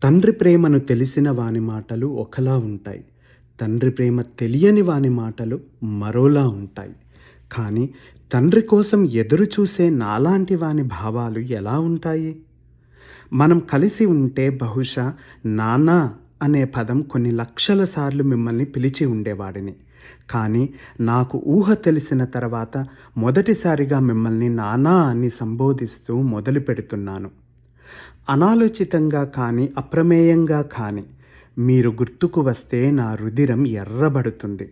తండ్రి ప్రేమను తెలిసిన వాని మాటలు ఒకలా ఉంటాయి. తండ్రి ప్రేమ తెలియని వాని మాటలు మరోలా ఉంటాయి. కానీ తండ్రి కోసం ఎదురు చూసే నాలాంటి వాని భావాలు ఎలా ఉంటాయి? మనం కలిసి ఉంటే బహుశా నాన్న అనే పదం కొన్ని లక్షల సార్లు మిమ్మల్ని పిలిచి ఉండేవాడిని. కానీ నాకు ఊహ తెలిసిన తర్వాత మొదటిసారిగా మిమ్మల్ని నాన్న అని సంబోధిస్తూ మొదలు పెడుతున్నాను. అనాలోచితంగా కానీ అప్రమేయంగా కానీ మీరు గుర్తుకు వస్తే నా రుధిరం ఎర్రబడుతుంది.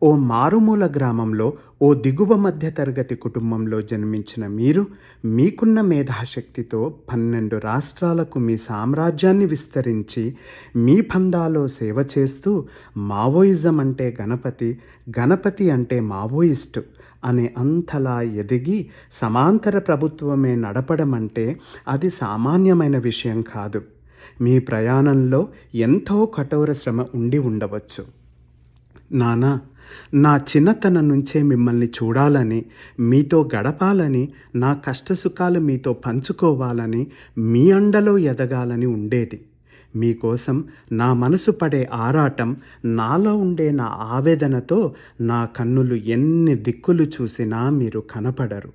ఓ మారుమూల గ్రామంలో ఓ దిగువ మధ్య తరగతి కుటుంబంలో జన్మించిన మీరు మీకున్న మేధాశక్తితో 12 రాష్ట్రాలకు మీ సామ్రాజ్యాన్ని విస్తరించి మీ పందాలో సేవ చేస్తూ మావోయిజం అంటే గణపతి, గణపతి అంటే మావోయిస్టు అనే అంతలా ఎదిగి సమాంతర ప్రభుత్వమే నడపడం అంటే అది సామాన్యమైన విషయం కాదు. మీ ప్రయాణంలో ఎంతో కఠోర శ్రమ ఉండి ఉండవచ్చు. నానా, నా చిన్నతనం నుంచే మిమ్మల్ని చూడాలని, మీతో గడపాలని, నా కష్టసుఖాలు మీతో పంచుకోవాలని, మీ అండలో ఎదగాలని ఉండేది. మీకోసం నా మనసు పడే ఆరాటం, నాలో ఉండే నా ఆవేదనతో నా కన్నులు ఎన్ని దిక్కులు చూసినా మీరు కనపడరు.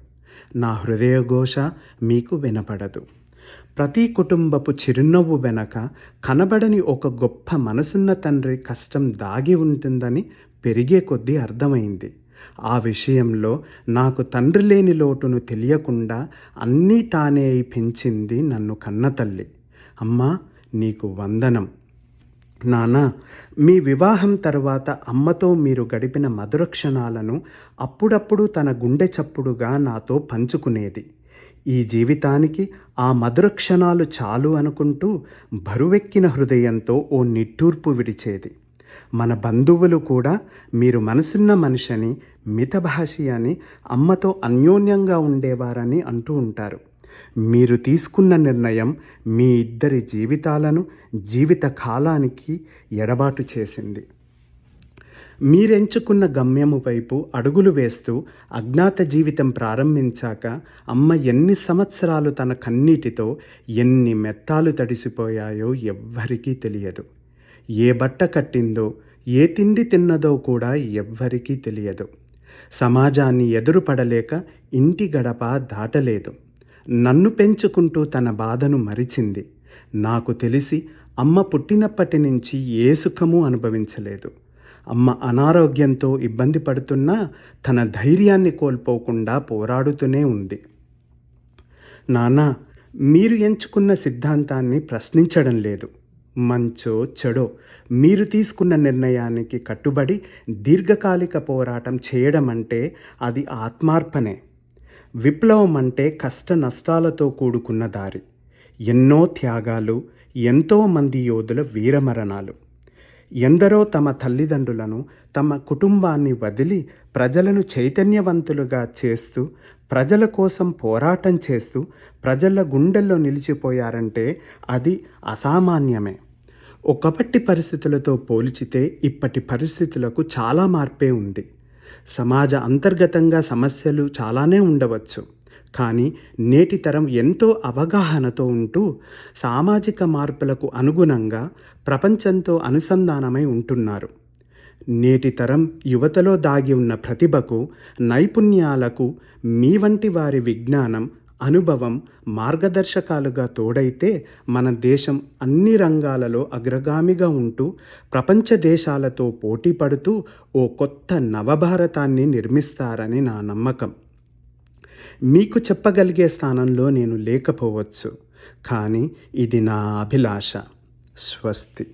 నా హృదయఘోష మీకు వినపడదు. ప్రతి కుటుంబపు చిరునవ్వు వెనక కనబడని ఒక గొప్ప మనసున్న తండ్రి కష్టం దాగి ఉంటుందని పెరిగే కొద్దీ అర్థమైంది. ఆ విషయంలో నాకు తండ్రి లేని లోటును తెలియకుండా అన్నీ తానే పెంచింది నన్ను కన్నతల్లి. అమ్మా, నీకు వందనం. నానా, మీ వివాహం తర్వాత అమ్మతో మీరు గడిపిన మధుర క్షణాలను అప్పుడప్పుడు తన గుండె చప్పుడుగా నాతో పంచుకునేది. ఈ జీవితానికి ఆ మధుర క్షణాలు చాలు అనుకుంటూ బరువెక్కిన హృదయంతో ఓ నిట్టూర్పు విడిచేది. మన బంధువులు కూడా మీరు మనసున్న మనిషిని, మితభాషి అని, అమ్మతో అన్యోన్యంగా ఉండేవారని అంటూ ఉంటారు. మీరు తీసుకున్న నిర్ణయం మీ ఇద్దరి జీవితాలను జీవిత కాలానికి ఎడబాటు చేసింది. మీరెంచుకున్న గమ్యము వైపు అడుగులు వేస్తూ అజ్ఞాత జీవితం ప్రారంభించాక అమ్మ ఎన్ని సంవత్సరాలు తన కన్నీటితో ఎన్ని మెత్తాలు తడిసిపోయాయో ఎవ్వరికీ తెలియదు. ఏ బట్ట కట్టిందో, ఏ తిండి తిన్నదో కూడా ఎవ్వరికీ తెలియదు. సమాజాన్ని ఎదురుపడలేక ఇంటి గడప దాటలేదు. నన్ను పెంచుకుంటూ తన బాధను మరిచింది. నాకు తెలిసి అమ్మ పుట్టినప్పటి నుంచి ఏ సుఖమూ అనుభవించలేదు. అమ్మ అనారోగ్యంతో ఇబ్బంది పడుతున్నా తన ధైర్యాన్ని కోల్పోకుండా పోరాడుతూనే ఉంది. నాన్న, మీరు ఎంచుకున్న సిద్ధాంతాన్ని ప్రశ్నించడం లేదు. మంచో చెడో మీరు తీసుకున్న నిర్ణయానికి కట్టుబడి దీర్ఘకాలిక పోరాటం చేయడం అంటే అది ఆత్మార్పణే. విప్లవం అంటే కష్ట నష్టాలతో కూడుకున్న దారి, ఎన్నో త్యాగాలు, ఎంతోమంది యోధుల వీరమరణాలు. ఎందరో తమ తల్లిదండ్రులను, తమ కుటుంబాన్ని వదిలి ప్రజలను చైతన్యవంతులుగా చేస్తూ, ప్రజల కోసం పోరాటం చేస్తూ ప్రజల గుండెల్లో నిలిచిపోయారంటే అది అసామాన్యమే. ఒకప్పటి పరిస్థితులతో పోల్చితే ఇప్పటి పరిస్థితులకు చాలా మార్పే ఉంది. సమాజ అంతర్గతంగా సమస్యలు చాలానే ఉండవచ్చు. కానీ నేటి తరం ఎంతో అవగాహనతో ఉంటూ సామాజిక మార్పులకు అనుగుణంగా ప్రపంచంతో అనుసంధానమై ఉంటున్నారు. నేటి తరం యువతలో దాగి ఉన్న ప్రతిభకు, నైపుణ్యాలకు మీ వంటి వారి విజ్ఞానం, అనుభవం మార్గదర్శకాలుగా తోడైతే మన దేశం అన్ని రంగాలలో అగ్రగామిగా ఉంటూ ప్రపంచ దేశాలతో పోటీ పడుతూ ఓ కొత్త నవభారతాన్ని నిర్మిస్తారని నా నమ్మకం. మీకు చెప్పగలిగే స్థానంలో నేను లేకపోవచ్చు, కానీ ఇది నా అభిలాష. స్వస్తి.